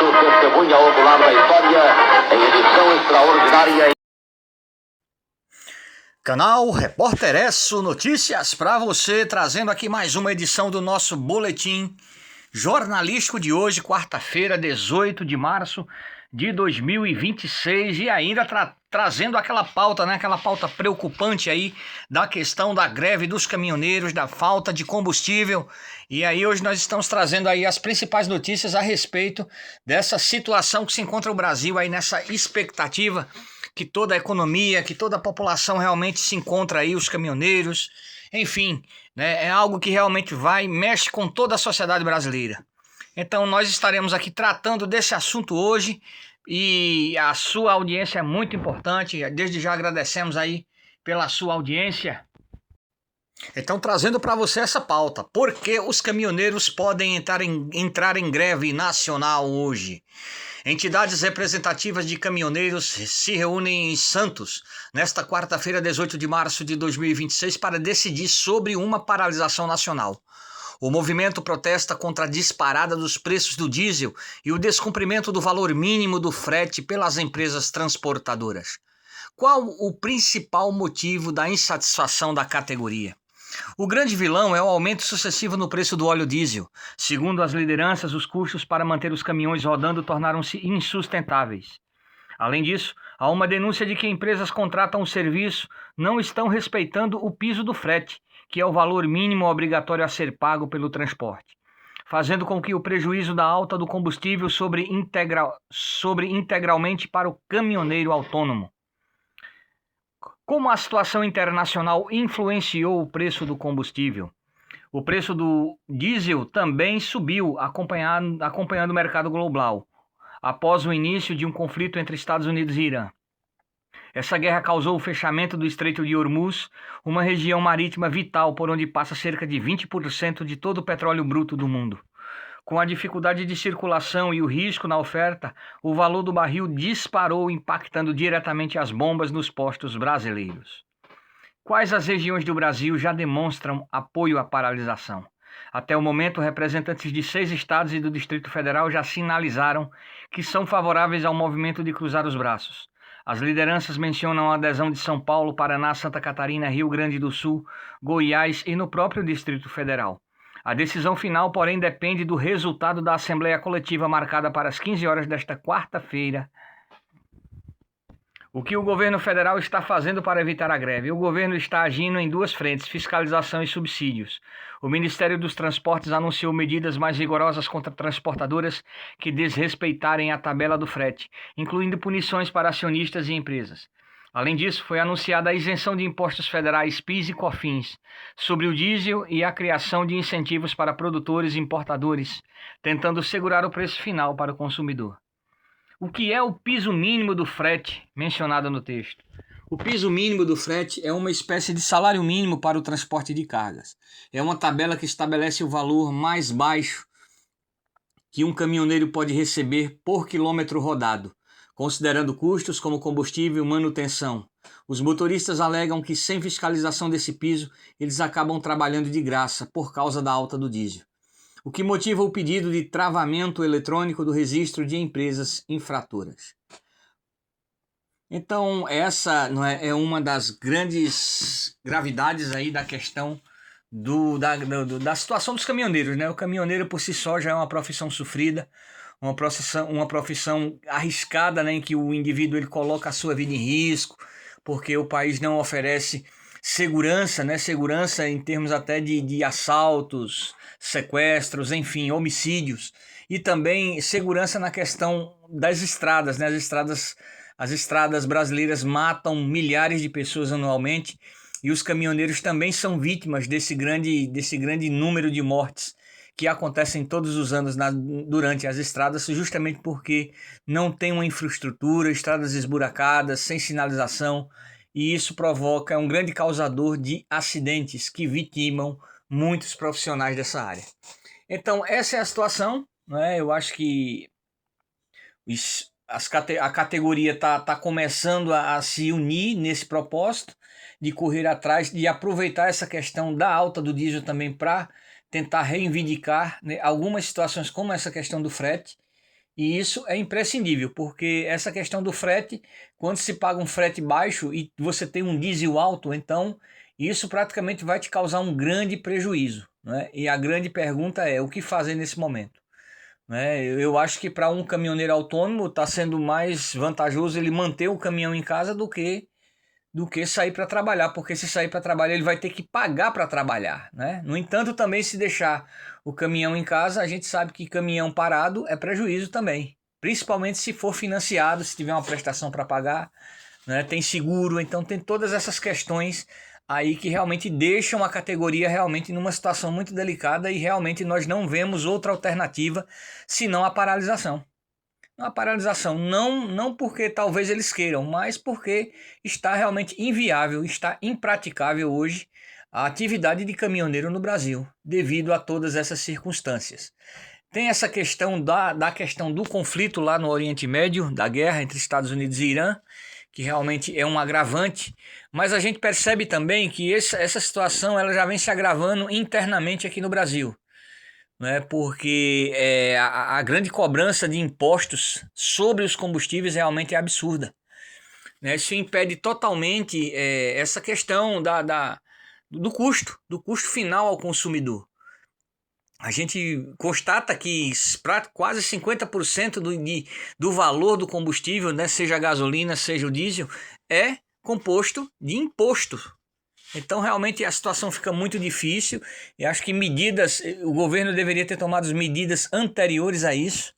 Expresso, testemunha ocular da história, em edição extraordinária. Canal Repórter Esso Notícias para você, trazendo aqui mais uma edição do nosso boletim jornalístico de hoje, quarta-feira, 18 de março de 2026, e ainda trazendo aquela pauta, né, aquela pauta preocupante aí da questão da greve dos caminhoneiros, da falta de combustível. E aí hoje nós estamos trazendo aí as principais notícias a respeito dessa situação que se encontra o Brasil aí nessa expectativa que toda a economia, que toda a população realmente se encontra aí, os caminhoneiros, enfim, né, é algo que realmente mexe com toda a sociedade brasileira. Então nós estaremos aqui tratando desse assunto hoje e a sua audiência é muito importante, desde já agradecemos aí pela sua audiência. Então trazendo para você essa pauta, por que os caminhoneiros podem entrar em greve nacional hoje? Entidades representativas de caminhoneiros se reúnem em Santos nesta quarta-feira, 18 de março de 2026, para decidir sobre uma paralisação nacional. O movimento protesta contra a disparada dos preços do diesel e o descumprimento do valor mínimo do frete pelas empresas transportadoras. Qual o principal motivo da insatisfação da categoria? O grande vilão é o aumento sucessivo no preço do óleo diesel. Segundo as lideranças, os custos para manter os caminhões rodando tornaram-se insustentáveis. Além disso, há uma denúncia de que empresas contratam o serviço não estão respeitando o piso do frete, que é o valor mínimo obrigatório a ser pago pelo transporte, fazendo com que o prejuízo da alta do combustível sobre integralmente para o caminhoneiro autônomo. Como a situação internacional influenciou o preço do combustível? O preço do diesel também subiu, acompanhando o mercado global, após o início de um conflito entre Estados Unidos e Irã. Essa guerra causou o fechamento do Estreito de Hormuz, uma região marítima vital por onde passa cerca de 20% de todo o petróleo bruto do mundo. Com a dificuldade de circulação e o risco na oferta, o valor do barril disparou, impactando diretamente as bombas nos postos brasileiros. Quais as regiões do Brasil já demonstram apoio à paralisação? Até o momento, representantes de 6 estados e do Distrito Federal já sinalizaram que são favoráveis ao movimento de cruzar os braços. As lideranças mencionam a adesão de São Paulo, Paraná, Santa Catarina, Rio Grande do Sul, Goiás e no próprio Distrito Federal. A decisão final, porém, depende do resultado da Assembleia Coletiva marcada para as 15 horas desta quarta-feira. O que o governo federal está fazendo para evitar a greve? O governo está agindo em 2 frentes, fiscalização e subsídios. O Ministério dos Transportes anunciou medidas mais rigorosas contra transportadoras que desrespeitarem a tabela do frete, incluindo punições para acionistas e empresas. Além disso, foi anunciada a isenção de impostos federais PIS e COFINS sobre o diesel e a criação de incentivos para produtores e importadores, tentando segurar o preço final para o consumidor. O que é o piso mínimo do frete mencionado no texto? O piso mínimo do frete é uma espécie de salário mínimo para o transporte de cargas. É uma tabela que estabelece o valor mais baixo que um caminhoneiro pode receber por quilômetro rodado, considerando custos como combustível e manutenção. Os motoristas alegam que sem fiscalização desse piso, eles acabam trabalhando de graça por causa da alta do diesel, o que motiva o pedido de travamento eletrônico do registro de empresas infratoras. Então, essa é uma das grandes gravidades aí da questão da situação dos caminhoneiros, né? O caminhoneiro por si só já é uma profissão sofrida, uma profissão arriscada, né? Em que o indivíduo ele coloca a sua vida em risco, porque o país não oferece segurança, né? Segurança em termos até de assaltos, sequestros, enfim, homicídios, e também segurança na questão das estradas, né? As estradas brasileiras matam milhares de pessoas anualmente e os caminhoneiros também são vítimas desse grande número de mortes que acontecem todos os anos durante as estradas, justamente porque não tem uma infraestrutura, estradas esburacadas, sem sinalização, e isso provoca um grande causador de acidentes que vitimam muitos profissionais dessa área. Então, essa é a situação, né? Eu acho que a categoria está começando a se unir nesse propósito de correr atrás, de aproveitar essa questão da alta do diesel também para tentar reivindicar, né, algumas situações como essa questão do frete, E isso é imprescindível, porque essa questão do frete, quando se paga um frete baixo e você tem um diesel alto, então isso praticamente vai te causar um grande prejuízo, né? E a grande pergunta é o que fazer nesse momento, né? Eu acho que para um caminhoneiro autônomo está sendo mais vantajoso ele manter o caminhão em casa do que sair para trabalhar, porque se sair para trabalhar ele vai ter que pagar para trabalhar, né? No entanto, também se deixar o caminhão em casa, a gente sabe que caminhão parado é prejuízo também, principalmente se for financiado, se tiver uma prestação para pagar, né? Tem seguro, então tem todas essas questões aí que realmente deixam a categoria realmente numa situação muito delicada e realmente nós não vemos outra alternativa senão a paralisação. Uma paralisação, não porque talvez eles queiram, mas porque está realmente inviável, está impraticável hoje a atividade de caminhoneiro no Brasil, devido a todas essas circunstâncias. Tem essa questão da questão do conflito lá no Oriente Médio, da guerra entre Estados Unidos e Irã, que realmente é um agravante, mas a gente percebe também que essa situação ela já vem se agravando internamente aqui no Brasil, né? Porque a grande cobrança de impostos sobre os combustíveis realmente é absurda, né? Isso impede totalmente essa questão do custo final ao consumidor. A gente constata que quase 50% do valor do combustível, né, seja a gasolina, seja o diesel, é composto de imposto. Então realmente a situação fica muito difícil e acho que o governo deveria ter tomado medidas anteriores a isso,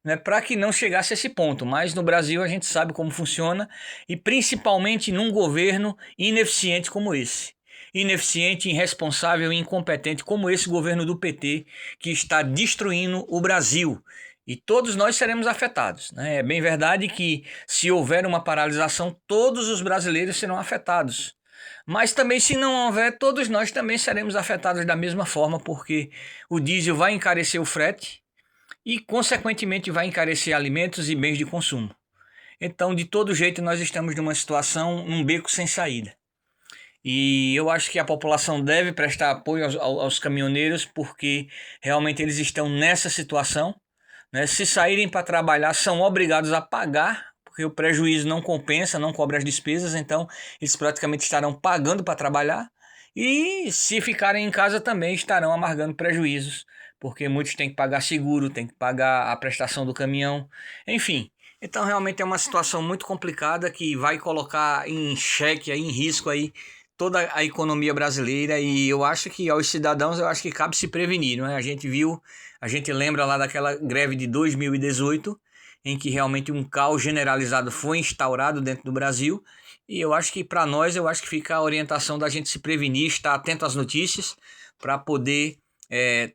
né, para que não chegasse a esse ponto. Mas no Brasil a gente sabe como funciona e principalmente num governo ineficiente como esse. Ineficiente, irresponsável e incompetente como esse governo do PT que está destruindo o Brasil. E todos nós seremos afetados, né? É bem verdade que se houver uma paralisação, todos os brasileiros serão afetados. Mas também, se não houver, todos nós também seremos afetados da mesma forma, porque o diesel vai encarecer o frete e, consequentemente, vai encarecer alimentos e bens de consumo. Então, de todo jeito, nós estamos numa situação, num beco sem saída. E eu acho que a população deve prestar apoio aos caminhoneiros, porque realmente eles estão nessa situação, né? Se saírem para trabalhar, são obrigados a pagar, porque o prejuízo não compensa, não cobre as despesas, então eles praticamente estarão pagando para trabalhar. E se ficarem em casa também estarão amargando prejuízos, porque muitos têm que pagar seguro, têm que pagar a prestação do caminhão, enfim. Então realmente é uma situação muito complicada que vai colocar em xeque, aí, em risco aí, toda a economia brasileira, e eu acho que aos cidadãos eu acho que cabe se prevenir, não é? A gente lembra lá daquela greve de 2018, em que realmente um caos generalizado foi instaurado dentro do Brasil, e eu acho que para nós, eu acho que fica a orientação da gente se prevenir, estar atento às notícias, para poder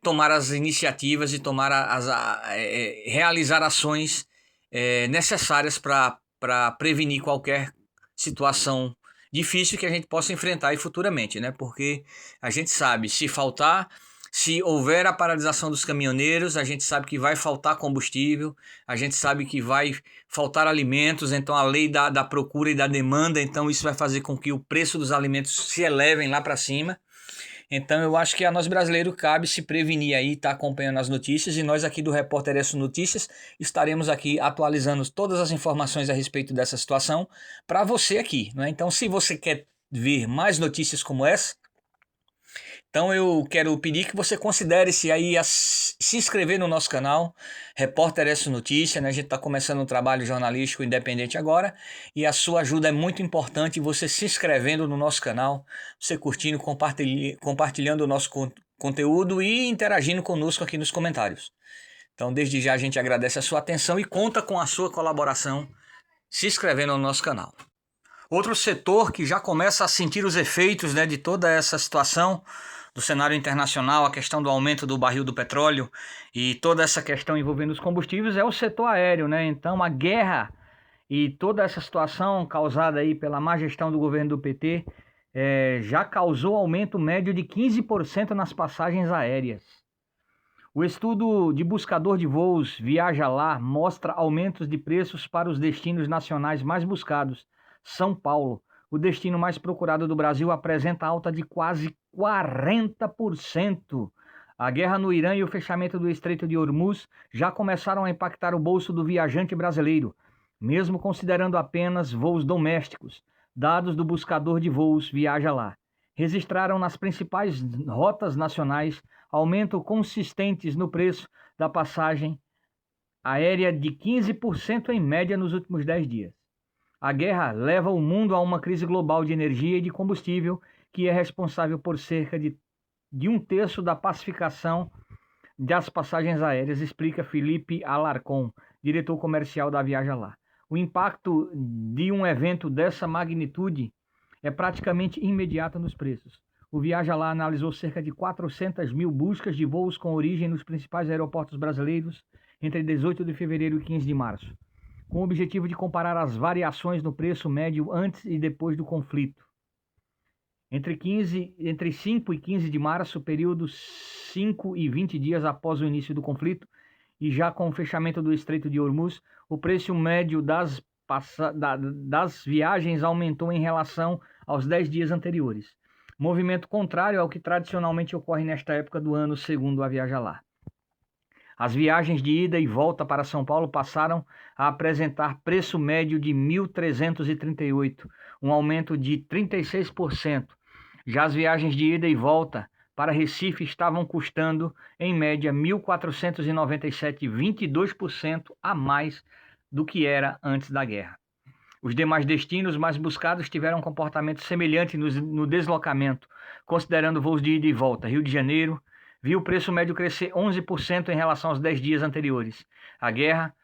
tomar as iniciativas e realizar ações necessárias para prevenir qualquer situação difícil que a gente possa enfrentar aí futuramente, né? Porque a gente sabe, se houver a paralisação dos caminhoneiros, a gente sabe que vai faltar combustível, a gente sabe que vai faltar alimentos, então a lei da procura e da demanda, então isso vai fazer com que o preço dos alimentos se elevem lá para cima. Então eu acho que a nós brasileiros cabe se prevenir aí, tá acompanhando as notícias, e nós aqui do Repórter S Notícias estaremos aqui atualizando todas as informações a respeito dessa situação para você aqui, né? Então se você quer ver mais notícias como essa, então eu quero pedir que você considere-se aí se inscrever no nosso canal, Repórter S Notícia, né? A gente está começando um trabalho jornalístico independente agora e a sua ajuda é muito importante, você se inscrevendo no nosso canal, você curtindo, compartilhando o nosso conteúdo e interagindo conosco aqui nos comentários. Então desde já a gente agradece a sua atenção e conta com a sua colaboração se inscrevendo no nosso canal. Outro setor que já começa a sentir os efeitos, né, de toda essa situação do cenário internacional, a questão do aumento do barril do petróleo e toda essa questão envolvendo os combustíveis é o setor aéreo, né? Então a guerra e toda essa situação causada aí pela má gestão do governo do PT já causou aumento médio de 15% nas passagens aéreas. O estudo de buscador de voos Viaja Lá mostra aumentos de preços para os destinos nacionais mais buscados. São Paulo, o destino mais procurado do Brasil, apresenta alta de quase 40%. A guerra no Irã e o fechamento do Estreito de Hormuz já começaram a impactar o bolso do viajante brasileiro, mesmo considerando apenas voos domésticos. Dados do buscador de voos Viaja Lá registraram nas principais rotas nacionais aumento consistentes no preço da passagem aérea de 15% em média nos últimos 10 dias. A guerra leva o mundo a uma crise global de energia e de combustível que é responsável por cerca de um terço da pacificação das passagens aéreas, explica Felipe Alarcon, diretor comercial da Viaja Lá. O impacto de um evento dessa magnitude é praticamente imediato nos preços. O Viaja Lá analisou cerca de 400 mil buscas de voos com origem nos principais aeroportos brasileiros entre 18 de fevereiro e 15 de março, com o objetivo de comparar as variações no preço médio antes e depois do conflito. Entre 5 e 15 de março, período 5 e 20 dias após o início do conflito, e já com o fechamento do Estreito de Hormuz, o preço médio das viagens aumentou em relação aos 10 dias anteriores. Movimento contrário ao que tradicionalmente ocorre nesta época do ano, segundo a Viaja Lá. As viagens de ida e volta para São Paulo passaram a apresentar preço médio de R$ 1.338, um aumento de 36%. Já as viagens de ida e volta para Recife estavam custando, em média, R$ 1.497, 22% a mais do que era antes da guerra. Os demais destinos mais buscados tiveram um comportamento semelhante no deslocamento, considerando voos de ida e volta. Rio de Janeiro viu o preço médio crescer 11% em relação aos 10 dias anteriores. A guerra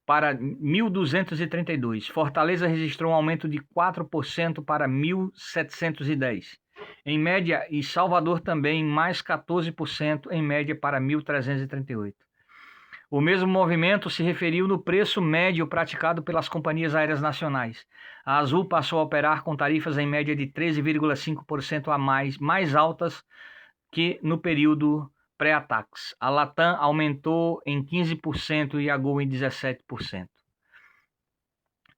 para 1.232. Fortaleza registrou um aumento de 4% para 1.710. Em média, e Salvador também mais 14% em média para 1.338. O mesmo movimento se referiu no preço médio praticado pelas companhias aéreas nacionais. A Azul passou a operar com tarifas em média de 13,5% a mais altas que no período pré-ataques. A Latam aumentou em 15% e a Gol em 17%.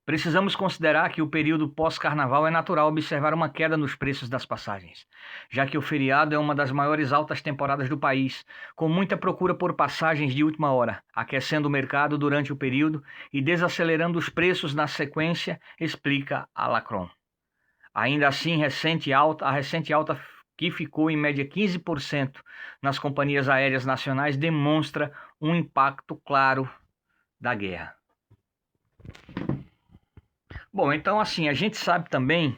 Precisamos considerar que o período pós-carnaval é natural observar uma queda nos preços das passagens, já que o feriado é uma das maiores altas temporadas do país, com muita procura por passagens de última hora, aquecendo o mercado durante o período e desacelerando os preços na sequência, explica Alarcon. Ainda assim, a recente alta que ficou em média 15% nas companhias aéreas nacionais demonstra um impacto claro da guerra. Bom, então assim, a gente sabe também,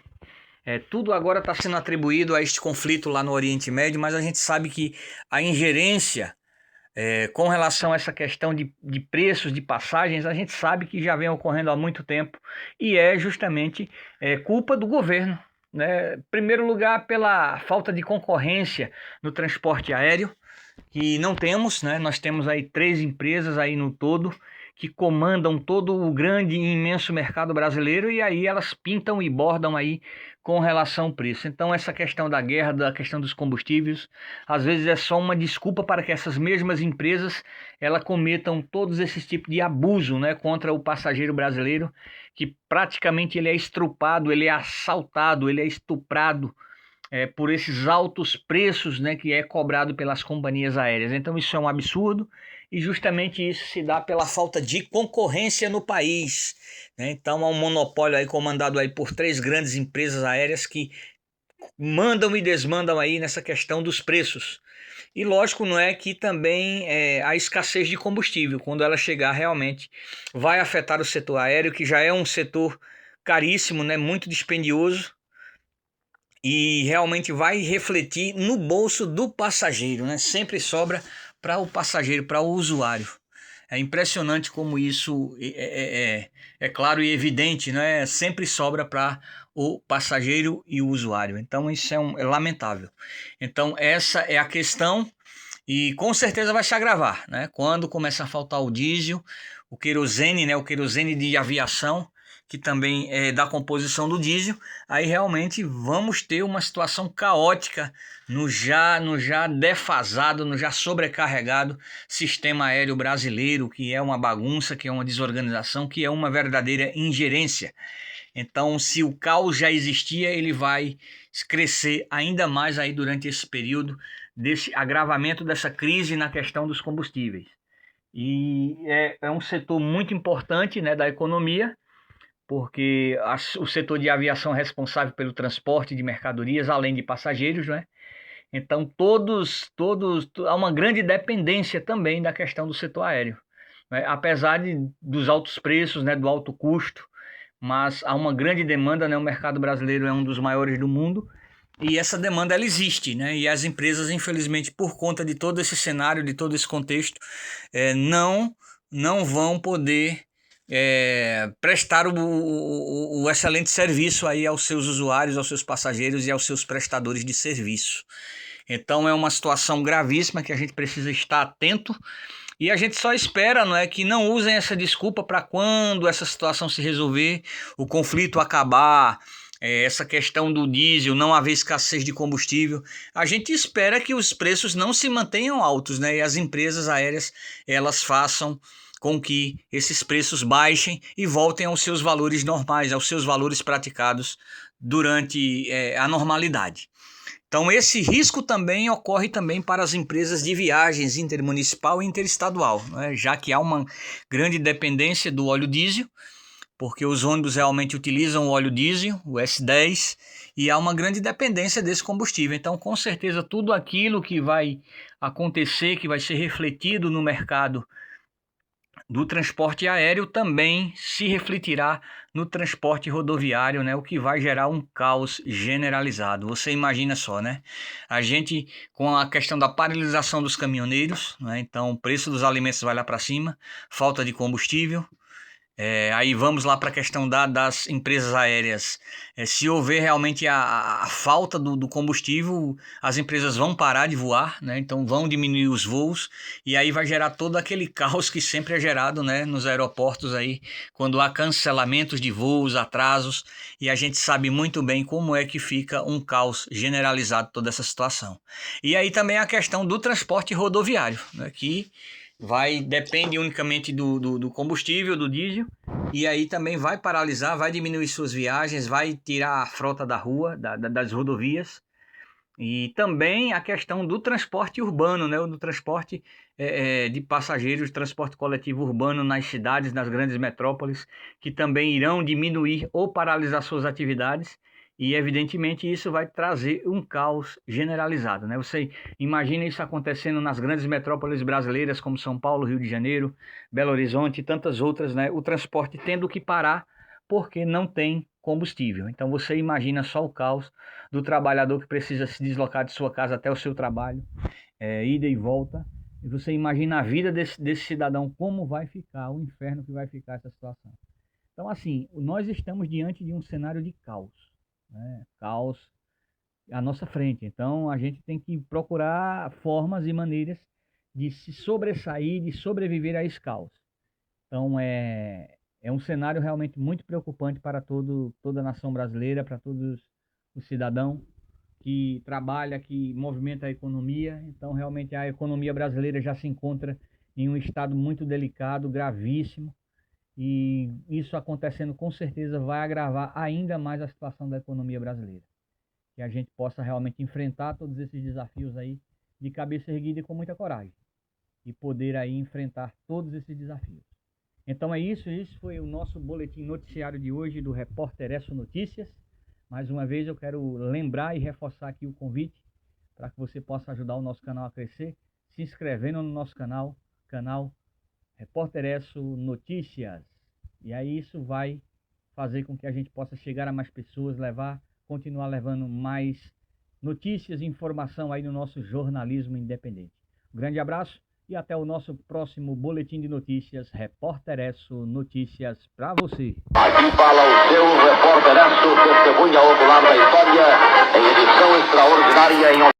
tudo agora está sendo atribuído a este conflito lá no Oriente Médio, mas a gente sabe que a ingerência com relação a essa questão de preços de passagens, a gente sabe que já vem ocorrendo há muito tempo e é justamente culpa do governo, né? Em primeiro lugar, pela falta de concorrência no transporte aéreo, que não temos, né? Nós temos aí 3 empresas aí no todo, que comandam todo o grande e imenso mercado brasileiro e aí elas pintam e bordam aí com relação ao preço. Então essa questão da guerra, da questão dos combustíveis, às vezes é só uma desculpa para que essas mesmas empresas elas cometam todos esses tipos de abuso, né, contra o passageiro brasileiro, que praticamente ele é estrupado, ele é assaltado, ele é estuprado por esses altos preços, né, que é cobrado pelas companhias aéreas. Então isso é um absurdo e justamente isso se dá pela falta de concorrência no país, né? Então há um monopólio aí comandado aí por 3 grandes empresas aéreas que mandam e desmandam aí nessa questão dos preços. E lógico, não é que também a escassez de combustível, quando ela chegar realmente vai afetar o setor aéreo, que já é um setor caríssimo, né, muito dispendioso, e realmente vai refletir no bolso do passageiro, né? Sempre sobra para o passageiro, para o usuário. É impressionante como isso é claro e evidente, né? Sempre sobra para o passageiro e o usuário. Então isso é lamentável. Então essa é a questão e com certeza vai se agravar, né? Quando começa a faltar o diesel, o querosene, né? O querosene de aviação, que também é da composição do diesel, aí realmente vamos ter uma situação caótica no já defasado, no já sobrecarregado sistema aéreo brasileiro, que é uma bagunça, que é uma desorganização, que é uma verdadeira ingerência. Então, se o caos já existia, ele vai crescer ainda mais aí durante esse período desse agravamento dessa crise na questão dos combustíveis. E é um setor muito importante, né, da economia, porque o setor de aviação é responsável pelo transporte de mercadorias, além de passageiros, né? Então, há uma grande dependência também da questão do setor aéreo, né? Apesar dos altos preços, né, do alto custo, mas há uma grande demanda, né? O mercado brasileiro é um dos maiores do mundo e essa demanda ela existe, né? E as empresas, infelizmente, por conta de todo esse cenário, de todo esse contexto, não vão poder prestar o excelente serviço aí aos seus usuários, aos seus passageiros e aos seus prestadores de serviço. Então é uma situação gravíssima que a gente precisa estar atento e a gente só espera, não é, que não usem essa desculpa para quando essa situação se resolver, o conflito acabar, essa questão do diesel, não haver escassez de combustível. A gente espera que os preços não se mantenham altos, né, e as empresas aéreas elas façam com que esses preços baixem e voltem aos seus valores normais, aos seus valores praticados durante a normalidade. Então esse risco também ocorre também para as empresas de viagens intermunicipal e interestadual, né? Já que há uma grande dependência do óleo diesel, porque os ônibus realmente utilizam o óleo diesel, o S10, e há uma grande dependência desse combustível. Então, com certeza, tudo aquilo que vai acontecer, que vai ser refletido no mercado do transporte aéreo também se refletirá no transporte rodoviário, né? O que vai gerar um caos generalizado. Você imagina só, né? A gente, com a questão da paralisação dos caminhoneiros, né? Então o preço dos alimentos vai lá para cima, falta de combustível. Aí vamos lá para a questão das empresas aéreas. Se houver realmente a falta do combustível, as empresas vão parar de voar, né? Então vão diminuir os voos e aí vai gerar todo aquele caos que sempre é gerado, né, nos aeroportos aí, quando há cancelamentos de voos, atrasos, e a gente sabe muito bem como é que fica um caos generalizado toda essa situação. E aí também a questão do transporte rodoviário, né, que depende unicamente do combustível, do diesel, e aí também vai paralisar, vai diminuir suas viagens, vai tirar a frota da rua, das rodovias, e também a questão do transporte urbano, né, do transporte de passageiros, transporte coletivo urbano nas cidades, nas grandes metrópoles, que também irão diminuir ou paralisar suas atividades. E evidentemente isso vai trazer um caos generalizado, né? Você imagina isso acontecendo nas grandes metrópoles brasileiras como São Paulo, Rio de Janeiro, Belo Horizonte e tantas outras, né? O transporte tendo que parar porque não tem combustível. Então você imagina só o caos do trabalhador que precisa se deslocar de sua casa até o seu trabalho, ida e volta. E você imagina a vida desse cidadão, como vai ficar, o inferno que vai ficar essa situação. Então assim, nós estamos diante de um cenário de caos. Caos à nossa frente. Então a gente tem que procurar formas e maneiras de se sobressair, de sobreviver a esse caos. Então é um cenário realmente muito preocupante para toda a nação brasileira, para todos os cidadãos que trabalham, que movimenta a economia. Então realmente a economia brasileira já se encontra em um estado muito delicado, gravíssimo. E isso acontecendo com certeza vai agravar ainda mais a situação da economia brasileira. Que a gente possa realmente enfrentar todos esses desafios aí de cabeça erguida e com muita coragem. E poder aí enfrentar todos esses desafios. Então é isso, esse foi o nosso boletim noticiário de hoje do Repórter ESSO Notícias. Mais uma vez eu quero lembrar e reforçar aqui o convite para que você possa ajudar o nosso canal a crescer, se inscrevendo no nosso canal Repórter ESSO Notícias. E aí isso vai fazer com que a gente possa chegar a mais pessoas, continuar levando mais notícias e informação aí no nosso jornalismo independente. Um grande abraço e até o nosso próximo boletim de notícias, Repórter ESSO Notícias para você. Aqui fala o seu Repórter ESSO, testemunha ocular da história, em edição extraordinária em